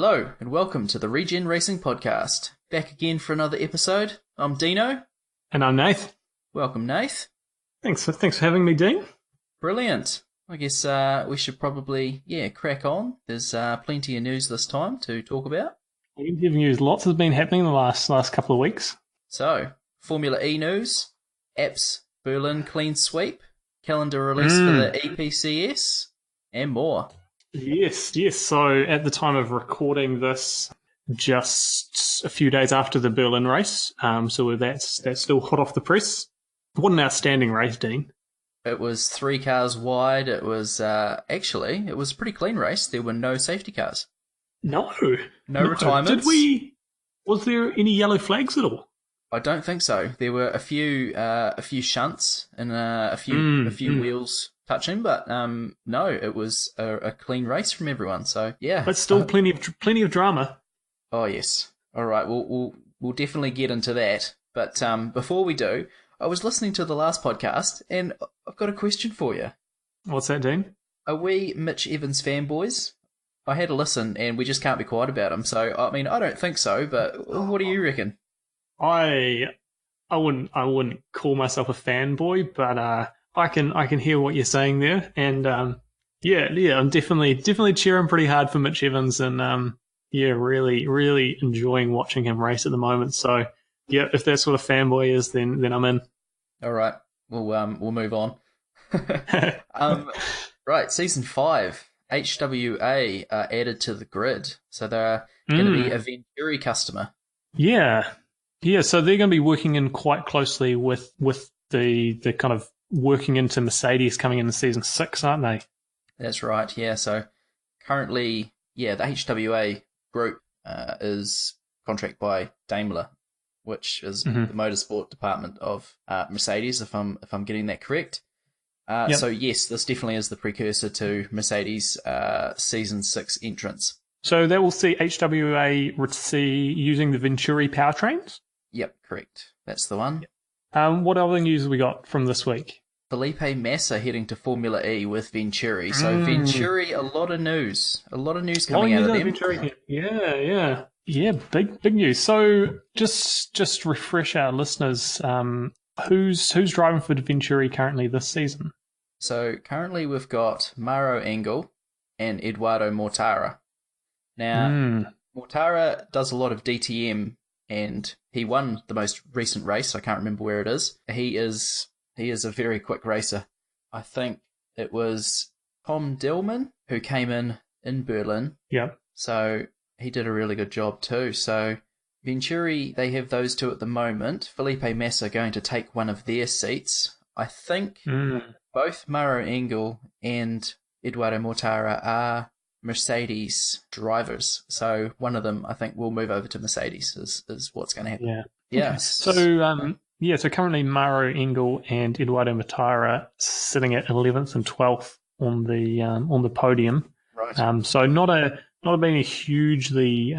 Hello, and welcome to the Regen Racing Podcast. Back again for another episode. I'm Deano. And I'm Nath. Welcome, Nath. Thanks for having me, Dean. Brilliant. I guess we should probably, crack on. There's plenty of news this time to talk about. Plenty of news. Lots has been happening in the last couple of weeks. So, Formula E news, apps Berlin clean sweep, calendar release for the EPCS, and more. Yes. So at the time of recording this, just a few days after the Berlin race, so that's still hot off the press. What an outstanding race, Dean. It was 3 cars wide. It was actually it was a pretty clean race. There were no safety cars. No retirements. Was there any yellow flags at all? I don't think so. There were a few shunts and a few wheels touching, but no, it was a clean race from everyone. So yeah, but still plenty of drama. Oh yes. All right. We'll definitely get into that. But before we do, I was listening to the last podcast, and I've got a question for you. What's that, Dean? Are we Mitch Evans fanboys? I had a listen, and we just can't be quiet about him. So I mean, I don't think so. But what do you reckon? I wouldn't call myself a fanboy, but I can hear what you're saying there, and yeah, I'm definitely cheering pretty hard for Mitch Evans, and really enjoying watching him race at the moment. So yeah, if that's what a fanboy is, then I'm in. All right, we'll move on. Right, season 5, HWA are added to the grid, so they're going to be a Venturi customer. Yeah, so they're going to be working in quite closely with the kind of working into Mercedes coming into season 6, aren't they? That's right, yeah. So currently, the HWA group is contracted by Daimler, which is the motorsport department of Mercedes, if I'm getting that correct. Yep. So yes, this definitely is the precursor to Mercedes' season 6 entrance. So that will see HWA using the Venturi powertrains? Yep, correct. That's the one. What other news have we got from this week? Felipe Massa heading to Formula E with Venturi. So Venturi, a lot of news coming out of them. Venturi. Yeah, big news. So just refresh our listeners. Who's driving for Venturi currently this season? So currently we've got Mauro Engel and Eduardo Mortara. Now, Mortara does a lot of DTM, and he won the most recent race. I can't remember where it is. He is a very quick racer. I think it was Tom Dillman who came in Berlin. Yeah. So he did a really good job too. So Venturi, they have those two at the moment. Felipe Massa going to take one of their seats. I think both Mauro Engel and Eduardo Mortara are Mercedes drivers. So one of them, I think, will move over to Mercedes is what's going to happen. Yeah. Okay. So currently Mauro Engel and Eduardo Mortara sitting at 11th and 12th on the podium. Right. So not been a hugely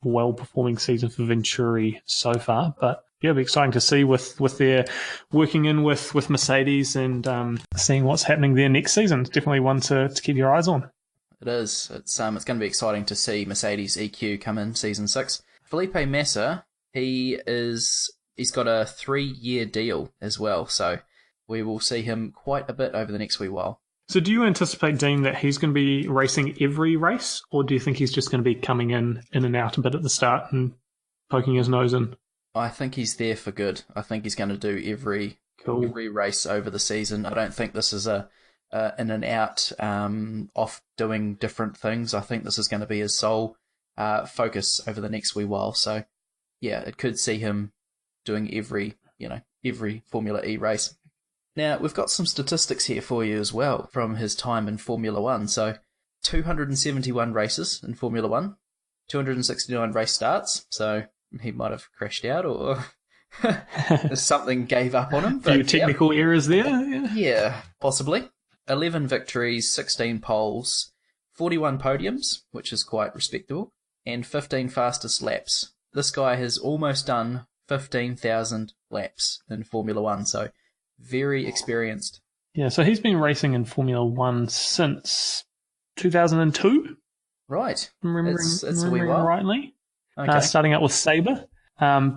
well-performing season for Venturi so far, but yeah, it'll be exciting to see with their working in with Mercedes and seeing what's happening there next season. It's definitely one to keep your eyes on. It is. It's going to be exciting to see Mercedes EQ come in season 6. Felipe Massa, he's got a 3-year deal as well, so we will see him quite a bit over the next wee while. So do you anticipate, Dean, that he's going to be racing every race, or do you think he's just going to be coming in and out a bit at the start and poking his nose in? I think he's there for good. I think he's going to do every race over the season. I don't think this is a in and out off doing different things. I think this is going to be his sole focus over the next wee while. So yeah, it could see him doing every Formula E race. Now, we've got some statistics here for you as well from his time in Formula 1. So 271 races in Formula 1, 269 race starts. So he might have crashed out or something gave up on him. A few technical errors there. Yeah, possibly. 11 victories, 16 poles, 41 podiums, which is quite respectable, and 15 fastest laps. This guy has almost done 15,000 laps in Formula 1, so very experienced. Yeah, so he's been racing in Formula 1 since 2002? Right. It's a wee remembering while. rightly. Okay. Starting out with Sabre,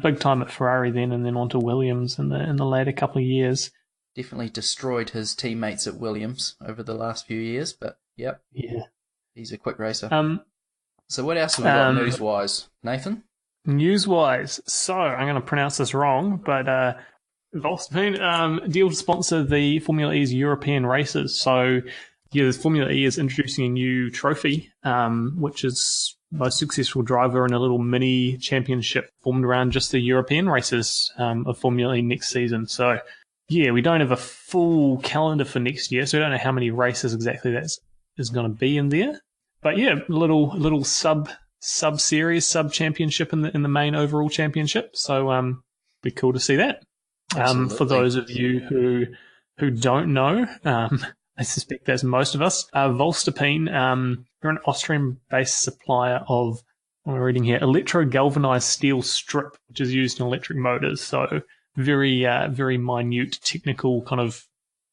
big time at Ferrari then, and then on to Williams in the later couple of years. Definitely destroyed his teammates at Williams over the last few years, but yep. Yeah. He's a quick racer. Um, So what else have we got news-wise, Nathan? News-wise, so I'm going to pronounce this wrong, but Volkswagen deal to sponsor the Formula E's European races. So yeah, the Formula E is introducing a new trophy, which is most successful driver in a little mini championship formed around just the European races of Formula E next season. So yeah, we don't have a full calendar for next year, so we don't know how many races exactly that is going to be in there. But yeah, little sub series, sub championship in the main overall championship. So be cool to see that. For those of you who don't know, I suspect that's most of us. Voestalpine, they're an Austrian-based supplier of, what am I reading here, electro-galvanized steel strip, which is used in electric motors. So very minute technical kind of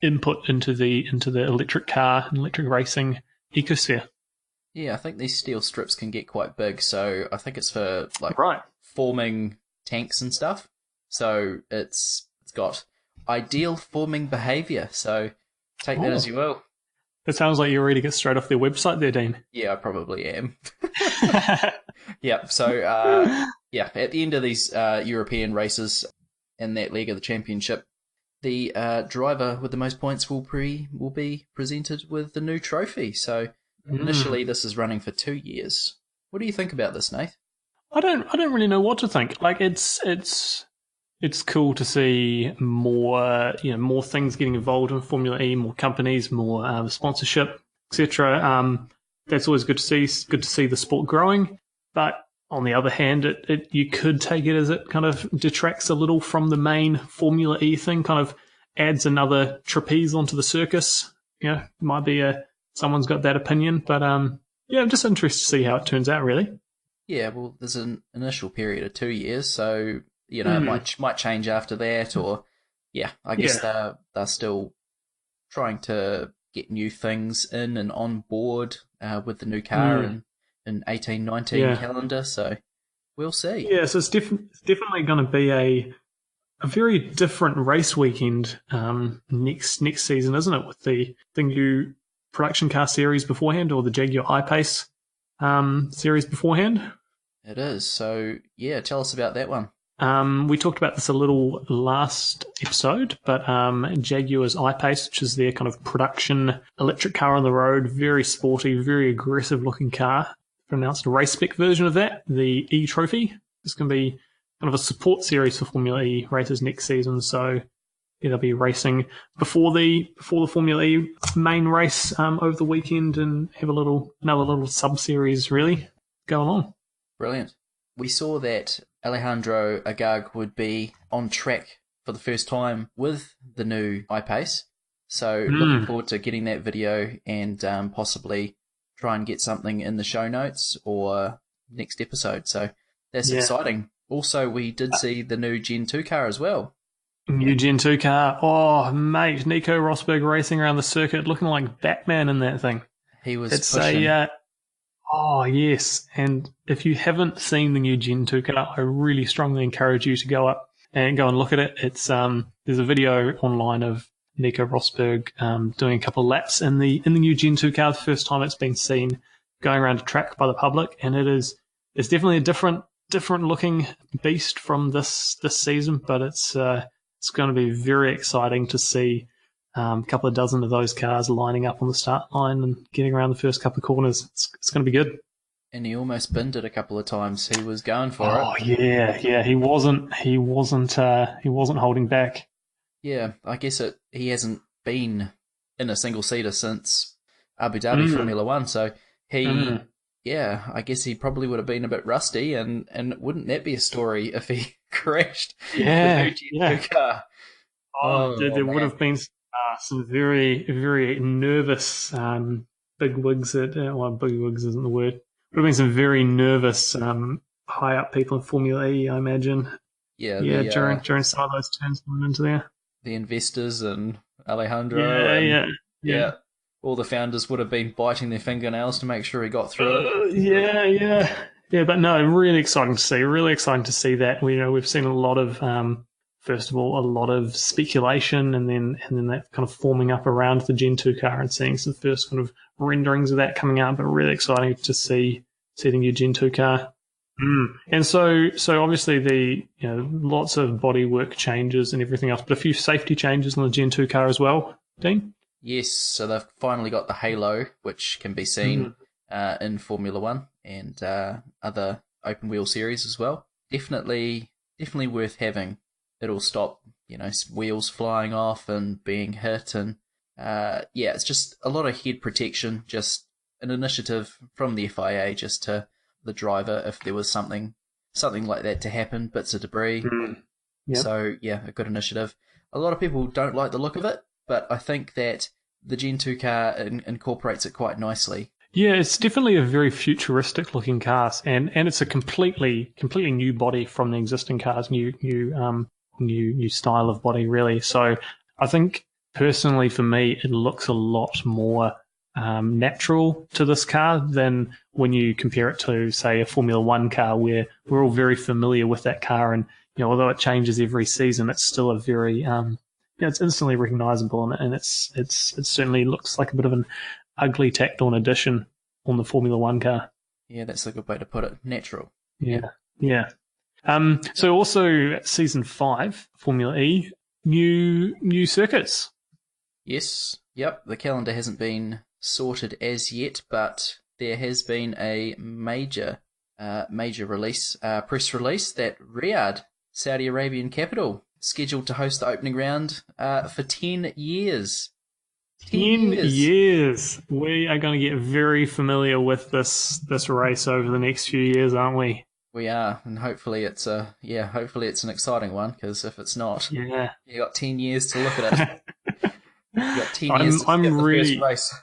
input into the electric car and electric racing ecosphere. Yeah, I think these steel strips can get quite big, so I think it's for Right. forming tanks and stuff. So it's got ideal forming behavior. So take that as you will. It sounds like you're ready to get straight off their website there, Dean. Yeah, I probably am. Yeah. So yeah, at the end of these European races in that leg of the championship, the driver with the most points will be presented with the new trophy. So initially, this is running for 2 years. What do you think about this, Nath? I don't really know what to think. Like it's cool to see more things getting involved in Formula E, more companies, more sponsorship, etc. That's always good to see. It's good to see the sport growing. But on the other hand, you could take it as it kind of detracts a little from the main Formula E thing. Kind of adds another trapeze onto the circus. Might be someone's got that opinion, but yeah, I'm just interested to see how it turns out, really. Yeah, well, there's an initial period of 2 years, so it might change after that, or yeah, I guess they're still trying to get new things in and on board with the new car in 18-19 calendar, so we'll see. Yeah, so it's definitely going to be a very different race weekend next season, isn't it? With the new production car series beforehand, or the Jaguar I-Pace series beforehand. It is. So yeah, tell us about that one. We talked about this a little last episode, but Jaguar's I-Pace, which is their kind of production electric car on the road, very sporty, very aggressive looking car. Announced a race spec version of that, the E Trophy. It's going to be kind of a support series for Formula E races next season. So yeah, they'll be racing before the Formula E main race over the weekend, and have another little sub series really going on. Brilliant. We saw that Alejandro Agag would be on track for the first time with the new I-Pace. So looking forward to getting that video and possibly try and get something in the show notes or next episode. So that's exciting. Also, we did see the new Gen 2 car as well. New Gen 2 car. Oh, mate, Nico Rosberg racing around the circuit looking like Batman in that thing. He was pushing. Oh, yes. And if you haven't seen the new Gen 2 car, I really strongly encourage you to go and look at it. It's there's a video online of Nico Rosberg doing a couple of laps in the new Gen 2 car, the first time it's been seen going around a track by the public, and it's definitely a different looking beast from this season, but it's going to be very exciting to see a couple of dozen of those cars lining up on the start line and getting around the first couple of corners. It's going to be good. And he almost binned it a couple of times. He was going for it. Oh yeah. He wasn't holding back. Yeah, I guess he hasn't been in a single seater since Abu Dhabi Formula One, so I guess he probably would have been a bit rusty, and wouldn't that be a story if he crashed the new Gen 2 car? There would have been some very, very nervous bigwigs bigwigs isn't the word. Would have been some very nervous high up people in Formula E, I imagine. Yeah, during some of those turns going into there. The investors and Alejandro. Yeah. all the founders would have been biting their fingernails to make sure he got through. Yeah. But no, really exciting to see. Really exciting to see that. We've seen a lot of, first of all, a lot of speculation, and then that kind of forming up around the Gen 2 car and seeing some first kind of renderings of that coming out. But really exciting to see the new Gen 2 car. And so obviously the lots of bodywork changes and everything else, but a few safety changes on the Gen 2 car as well, Dean? Yes, so they've finally got the halo, which can be seen in Formula One and other open wheel series as well. Definitely worth having. It'll stop wheels flying off and being hit, and it's just a lot of head protection. Just an initiative from the FIA just to the driver if there was something like that to happen, bits of debris. Yep. So a good initiative. A lot of people don't like the look of it, but I think that the Gen 2 car incorporates it quite nicely. Yeah, it's definitely a very futuristic looking car, and it's a completely new body from the existing cars, new style of body really. So I think personally for me it looks a lot more natural to this car than when you compare it to, say, a Formula One car, where we're all very familiar with that car, and although it changes every season, it's still a very it's instantly recognizable, and it certainly looks like a bit of an ugly tacked on addition on the Formula One car. Yeah, that's a good way to put it. Natural. Yeah. So also season 5 Formula E, new circuits. Yes. Yep. The calendar hasn't been sorted as yet, but there has been a major release, press release that Riyadh, Saudi Arabian capital, scheduled to host the opening round for 10 years. 10 years. We are going to get very familiar with this race over the next few years, aren't we? We are, and hopefully it's an exciting one, because if it's not, you got 10 years to look at it. You got 10 years to get the first race.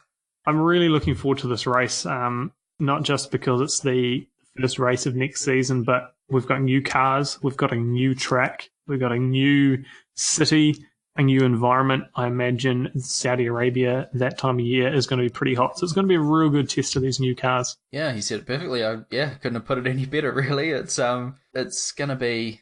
I'm really looking forward to this race, not just because it's the first race of next season, but we've got new cars, we've got a new track, we've got a new city, a new environment. I imagine Saudi Arabia that time of year is going to be pretty hot, so it's going to be a real good test of these new cars. Yeah, he said it perfectly. Couldn't have put it any better, really. It's going to be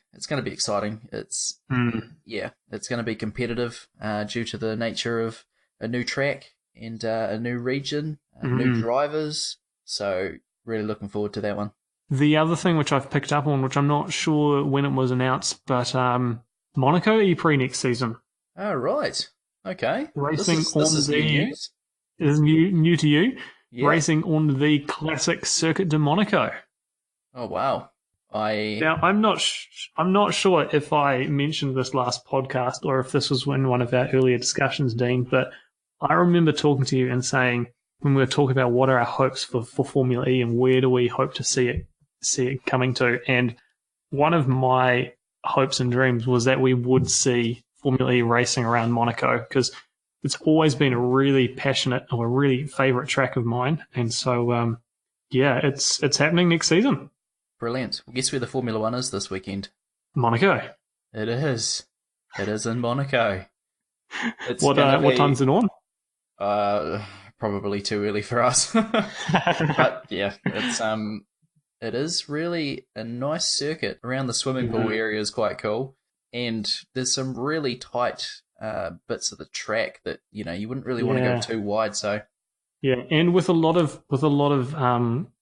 exciting. It's going to be competitive due to the nature of a new track and a new region, new drivers. So really looking forward to that one. The other thing which I've picked up on, which I'm not sure when it was announced, but Monaco E-Prix next season. Oh, right. Okay. Racing this is new news. Is new to you? Yeah. Racing on the classic Circuit de Monaco. Oh, wow. Now, I'm not sure if I mentioned this last podcast or if this was in one of our earlier discussions, Dean, but I remember talking to you and saying, when we were talking about what are our hopes for Formula E and where do we hope to see it coming to, and one of my hopes and dreams was that we would see Formula E racing around Monaco, because it's always been a really passionate or a really favourite track of mine, and so it's happening next season. Brilliant. Well, guess where the Formula One is this weekend? Monaco. It is. It is in Monaco. What time's it on? Probably too early for us. But yeah, it is really a nice circuit. Around the swimming pool area is quite cool, and there's some really tight bits of the track that you wouldn't really want to go too wide. So and with a lot of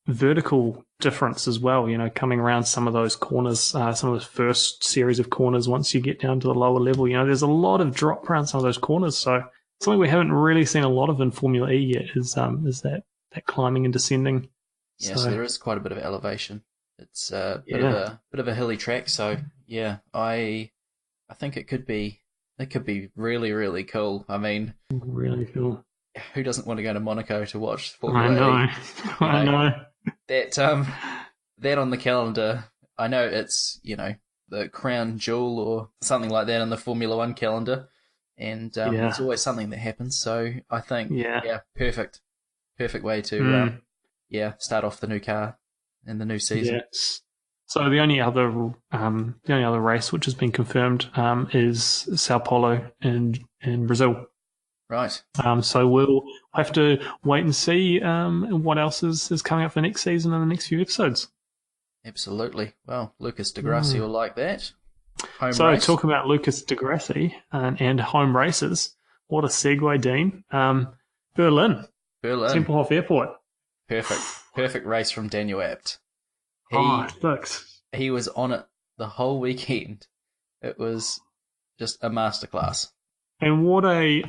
vertical difference as well. Coming around some of those corners, some of those first series of corners. Once you get down to the lower level, there's a lot of drop around some of those corners. So something we haven't really seen a lot of in Formula E yet is that climbing and descending. Yeah, so there is quite a bit of elevation. It's a bit of a hilly track. So yeah, I think it could be really, really cool. I mean, really cool. Who doesn't want to go to Monaco to watch Formula E? I know. That on the calendar, I know it's the crown jewel or something like that on the Formula One calendar, and it's always something that happens. So I think perfect way to start off the new car and the new season. Yes. So the only other race which has been confirmed is Sao Paulo in Brazil. Right. So we'll have to wait and see what else is coming up for next season in the next few episodes. Absolutely. Well, Lucas Di Grassi will like that. Home So race. talking about Lucas Di Grassi and home races, what a segue, Dean. Berlin. Tempelhof Airport. Perfect race from Daniel Abt. He was on it the whole weekend. It was just a masterclass. And what a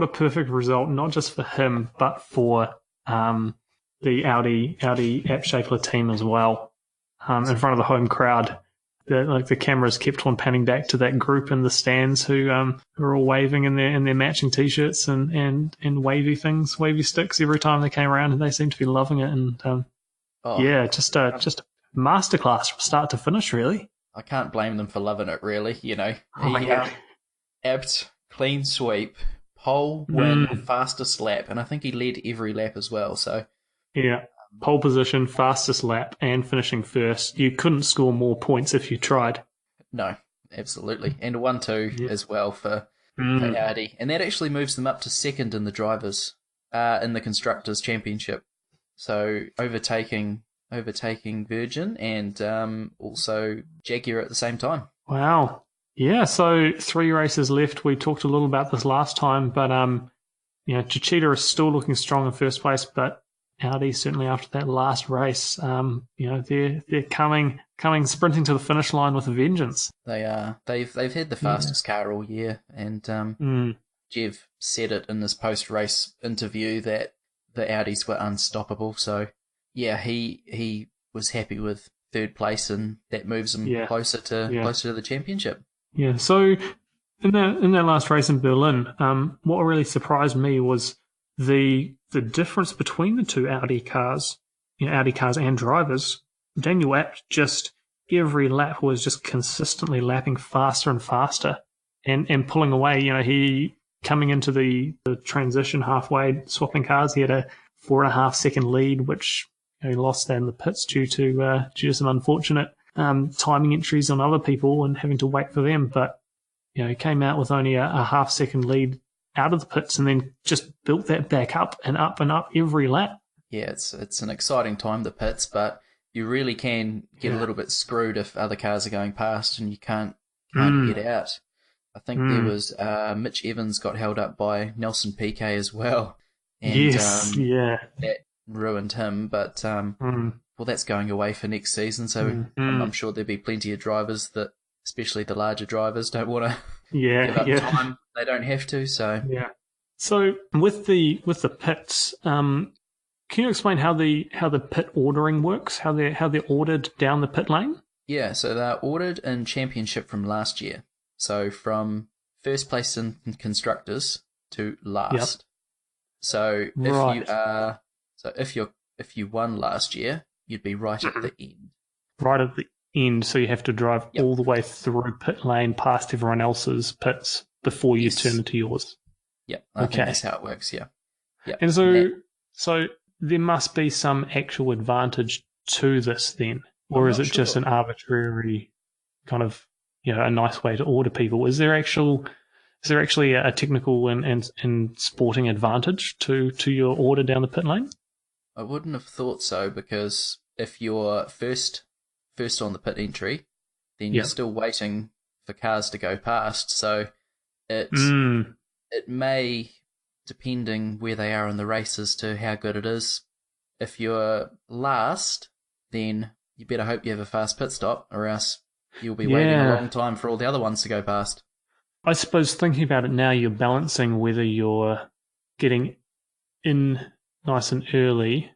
perfect result, not just for him, but for the Audi App-Shapler team as well. In front of the home crowd, the cameras kept on panning back to that group in the stands who were all waving in their matching t-shirts and wavy sticks every time they came around, and they seemed to be loving it. And just a masterclass from start to finish, really. I can't blame them for loving it, really. Abt, clean sweep, pole, win, fastest lap, and I think he led every lap as well. So pole position, fastest lap, and finishing first. You couldn't score more points if you tried. No, absolutely, and 1-2 as well for Audi, and that actually moves them up to second in the drivers in the constructors championship. So overtaking Virgin and also Jaguar at the same time. Wow. Yeah, so 3 races left. We talked a little about this last time, but Chichita is still looking strong in first place, but Audi certainly after that last race, they're coming sprinting to the finish line with a vengeance. They are. They've had the fastest car all year, and Jev said it in this post-race interview that the Audis were unstoppable. So yeah, he was happy with third place, and that moves him closer to the championship. Yeah. So in that last race in Berlin, what really surprised me was the difference between the two Audi cars, Audi cars and drivers. Daniel Abt just every lap was just consistently lapping faster and faster, and pulling away. He coming into the transition halfway, swapping cars, he had a 4.5 second lead, which he lost that in the pits due to some unfortunate timing entries on other people and having to wait for them. But he came out with only a half second lead out of the pits and then just built that back up and up every lap. Yeah, it's an exciting time, the pits, but you really can get a little bit screwed if other cars are going past and you can't get out. I think there was Mitch Evans got held up by Nelson Piquet as well. And, that ruined him, but well, that's going away for next season, so I'm sure there'll be plenty of drivers that, especially the larger drivers, don't want to give up time. They don't have to, so So with the pits, can you explain how the pit ordering works? How they're ordered down the pit lane? Yeah, so they're ordered in championship from last year. So from first place in constructors to last. So if you won last year, you'd be right at the end. Right at the end, so you have to drive all the way through pit lane past everyone else's pits before you turn into yours. Yeah, I think that's how it works, yeah. And so there must be some actual advantage to this then, or is it just an arbitrary kind of, a nice way to order people? Is there actually a technical and sporting advantage to your order down the pit lane? I wouldn't have thought so, because if you're first on the pit entry, then you're still waiting for cars to go past. So it may, depending where they are in the race as to how good it is, if you're last, then you better hope you have a fast pit stop, or else you'll be waiting a long time for all the other ones to go past. I suppose thinking about it now, you're balancing whether you're getting in nice and early,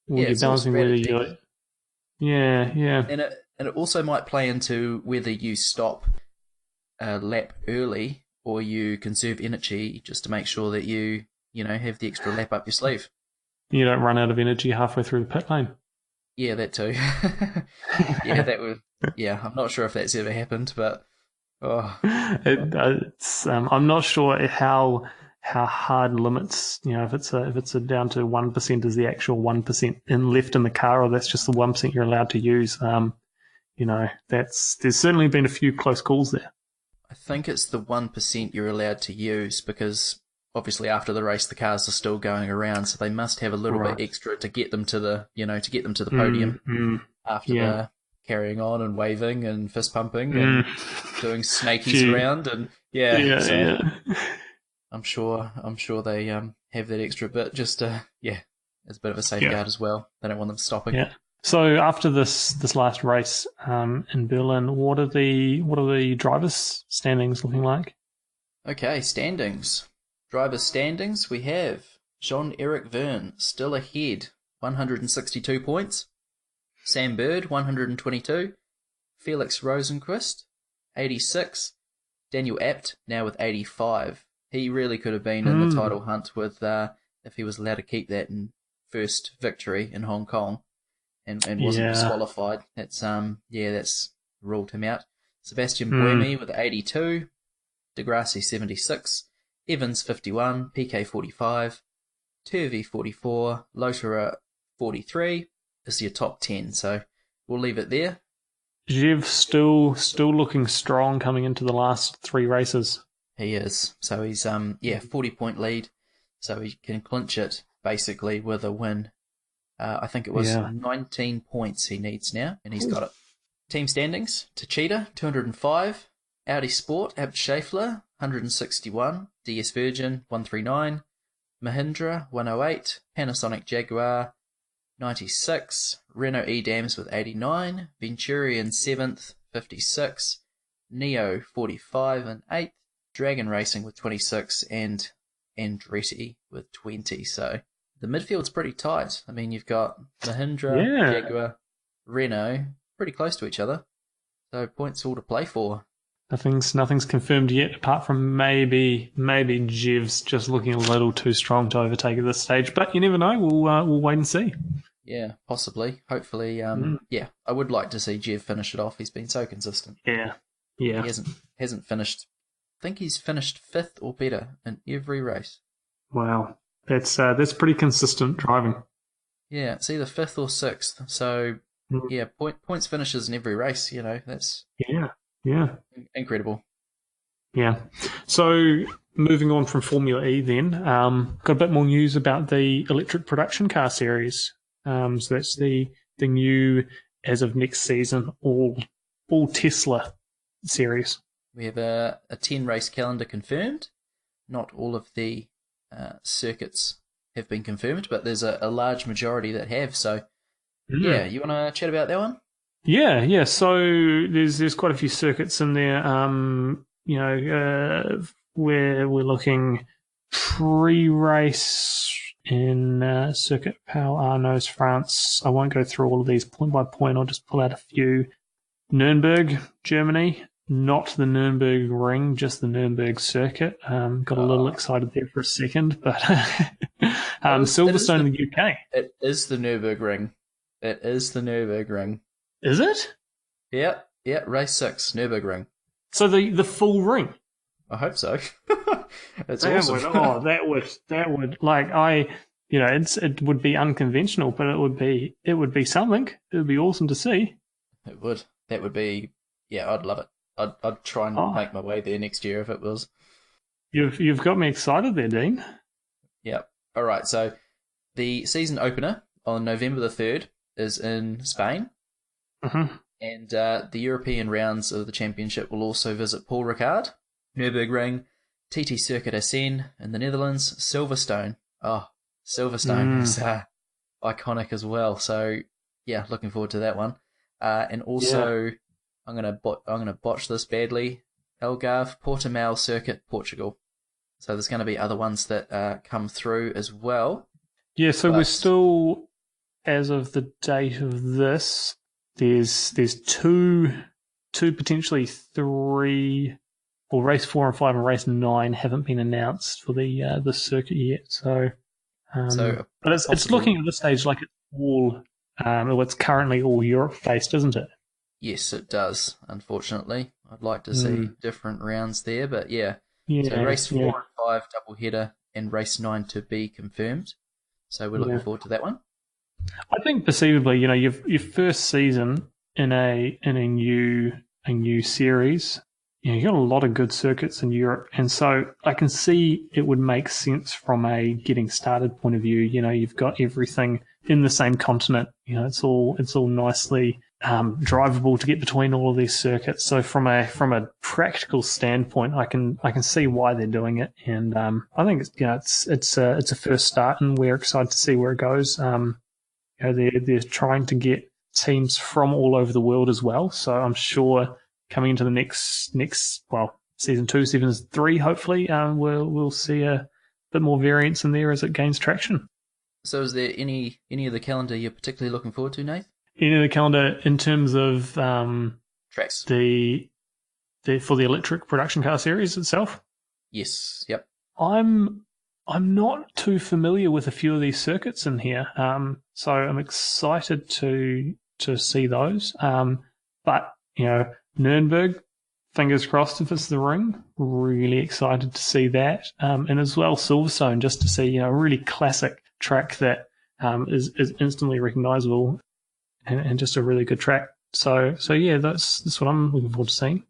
or you're balancing whether you're... And it also might play into whether you stop a lap early or you conserve energy just to make sure that you have the extra lap up your sleeve. You don't run out of energy halfway through the pit lane. Yeah, that too. I'm not sure if that's ever happened, but I'm not sure how hard limits, if it's a down to 1% is the actual 1% left in the car, or that's just the 1% you're allowed to use. There's certainly been a few close calls there. I think it's the 1% you're allowed to use, because obviously after the race the cars are still going around, so they must have a little bit extra to get them to the podium after the carrying on and waving and fist pumping and doing snakies around and I'm sure they have that extra bit just to as a bit of a safeguard as well. They don't want them stopping. Yeah. So after this last race in Berlin, what are the drivers' standings looking like? Okay, standings. Drivers' standings. We have Jean-Eric Verne still ahead, 162 points. Sam Bird, 122. Felix Rosenquist, 86. Daniel Abt now with 85. He really could have been in the title hunt with if he was allowed to keep that in first victory in Hong Kong and wasn't disqualified. That's that's ruled him out. Sebastian Buemi with 82, Degrassi 76, Evans 51, PK 45, Turvey 44, Lotterer 43 is your top 10. So we'll leave it there. Jev still looking strong coming into the last 3 races. He is. So he's 40-point lead. So he can clinch it basically with a win. I think it was 19 points he needs now, and he's got it. Team standings: Techeetah 205, Audi Sport Abt Schaeffler 161, DS Virgin 139, Mahindra 108, Panasonic Jaguar 96, Renault E-Dams with 89, Venturi in 7th 56, Neo 45 and 8th, Dragon Racing with 26, and Andretti with 20. So the midfield's pretty tight. I mean, you've got Mahindra, Jaguar, Renault, pretty close to each other. So points all to play for. Nothing's confirmed yet, apart from maybe Jev's just looking a little too strong to overtake at this stage. But you never know. We'll wait and see. Yeah, possibly. Hopefully, I would like to see Jev finish it off. He's been so consistent. Yeah. He hasn't finished. I think he's finished 5th or better in every race. Wow. That's pretty consistent driving. Yeah, it's either 5th or 6th. So, points finishes in every race, that's incredible. Yeah. So, moving on from Formula E then, got a bit more news about the electric production car series. So that's the new, as of next season, all Tesla series. We have a 10-race calendar confirmed. Not all of the circuits have been confirmed, but there's a large majority that have. So, you want to chat about that one? Yeah. So there's quite a few circuits in there. Where we're looking pre-race in Circuit Pau Arnaud's, France. I won't go through all of these point by point. I'll just pull out a few. Nürburgring, Germany. Not the Nürburgring Ring, just the Nürburgring circuit. Got a little excited there for a second, but Silverstone in the UK. It is the Nürburgring. It is the Nürburgring. Is it? Yeah, race 6, Nürburgring. So the full ring? I hope so. That's awesome. That would it would be unconventional, but it would be something. It would be awesome to see. It would. That would be. Yeah, I'd love it. I'd try and make my way there next year if it was. You've got me excited there, Dean. Yeah. All right. So the season opener on November the 3rd is in Spain, and the European rounds of the championship will also visit Paul Ricard, Nürburgring, TT Circuit Assen in the Netherlands, Silverstone. Oh, Silverstone is iconic as well. So yeah, looking forward to that one. And also. I'm gonna botch this badly. Algarve, Portimao Circuit, Portugal. So there's going to be other ones that come through as well. Yeah, so we're still, as of the date of this, there's two, potentially 3, or race 4 and 5 and race 9 haven't been announced for the circuit yet. So but it's looking at this stage like it's all, it's currently all Europe based, isn't it? Yes, it does, unfortunately. I'd like to see different rounds there, but yeah. So race 4 and 5 double header and race 9 to be confirmed. So we're looking forward to that one. I think perceivably, your first season in a new series, you got a lot of good circuits in Europe, and so I can see it would make sense from a getting started point of view. You've got everything in the same continent. It's all nicely drivable to get between all of these circuits. So from a practical standpoint, I can see why they're doing it, and I think it's a first start, and we're excited to see where it goes. They're trying to get teams from all over the world as well. So I'm sure coming into the next season 2, season 3, hopefully we'll see a bit more variance in there as it gains traction. So is there any of the calendar you're particularly looking forward to, Nath? Any of the calendar in terms of tracks? The for the electric production car series itself? Yes. Yep. I'm not too familiar with a few of these circuits in here, so I'm excited to see those. But Nürburgring, fingers crossed if it's the ring. Really excited to see that, and as well Silverstone, just to see a really classic track that is instantly recognisable and just a really good track. So yeah, that's what I'm looking forward to seeing.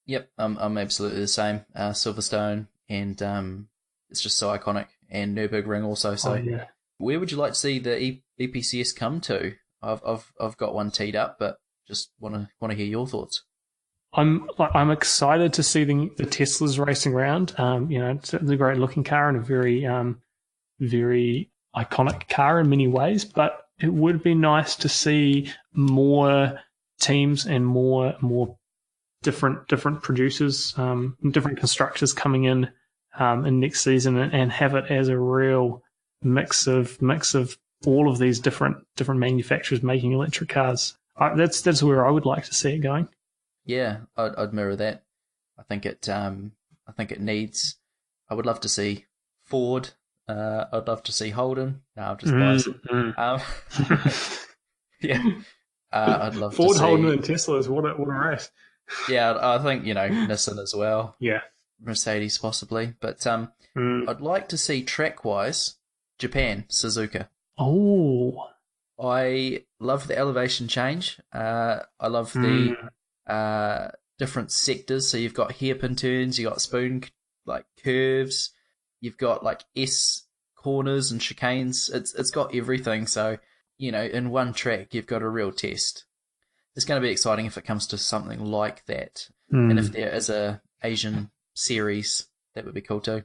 Yep, I'm absolutely the same. Silverstone, and it's just so iconic, and Nürburgring also. So, yeah. Where would you like to see the EPCS come to? I've got one teed up, but just want to hear your thoughts. I'm excited to see the Teslas racing around. It's a great looking car and a very very iconic car in many ways. But it would be nice to see more teams and more different producers, different constructors coming in next season and have it as a real mix of all of these different manufacturers making electric cars. That's where I would like to see it going. Yeah, I'd mirror that. I think it needs. I would love to see Ford. I'd love to see Holden. No, I'm just biased. Yeah, I'd love Ford, to see Holden, and Teslas. What a race! Yeah, I think Nissan as well. Yeah, Mercedes possibly, but I'd like to see track-wise Japan, Suzuka. Oh, I love the elevation change. I love the different sectors. So you've got hairpin turns, you've got spoon curves, you've got S corners and chicanes. It's got everything. So in one track you've got a real test. It's going to be exciting if it comes to something like that, and if there is a Asian series, that would be cool too.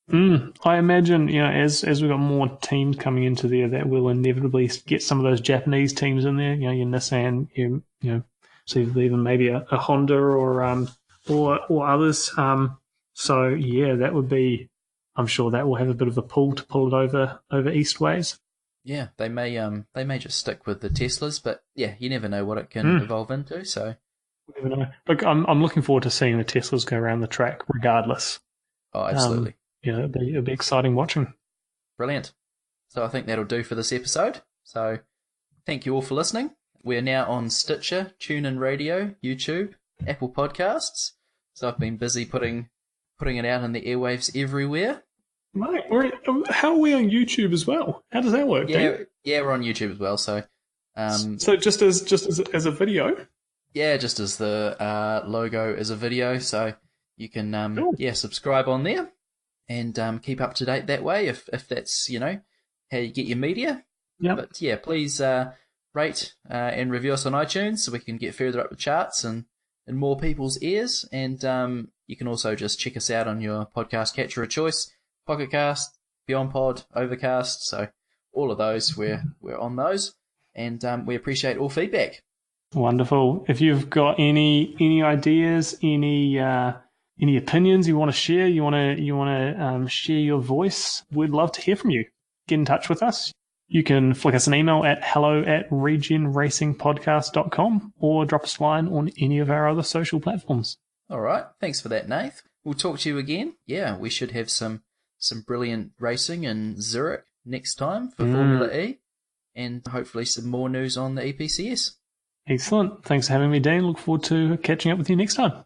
I imagine, as we've got more teams coming into there, that will inevitably get some of those Japanese teams in there. Your Nissan, so even maybe a Honda or others. So yeah, that would be. I'm sure that will have a bit of a pull to pull it over east ways. Yeah, they may just stick with the Teslas, but yeah, you never know what it can evolve into. So you never know. Look, I'm looking forward to seeing the Teslas go around the track, regardless. Oh, absolutely. It'll be exciting watching. Brilliant. So I think that'll do for this episode. So thank you all for listening. We're now on Stitcher, TuneIn Radio, YouTube, Apple Podcasts. So I've been busy putting it out on the airwaves everywhere. Right. How are we on YouTube as well? How does that work? Yeah, we're on YouTube as well. So, so just as a video. Yeah, just as the logo is a video. So you can subscribe on there. And keep up to date that way if that's, how you get your media. Yeah. But yeah, please rate and review us on iTunes so we can get further up the charts and in more people's ears. And you can also just check us out on your podcast catcher of choice, Pocket Cast, Beyond Pod, Overcast. So all of those, we're on those. And we appreciate all feedback. Wonderful. If you've got any ideas, any opinions you want to share, you want to share your voice, we'd love to hear from you. Get in touch with us. You can flick us an email at hello@regenracingpodcast.com or drop us a line on any of our other social platforms. All right. Thanks for that, Nath. We'll talk to you again. Yeah, we should have some brilliant racing in Zurich next time for Formula E, and hopefully some more news on the EPCS. Excellent. Thanks for having me, Dean. Look forward to catching up with you next time.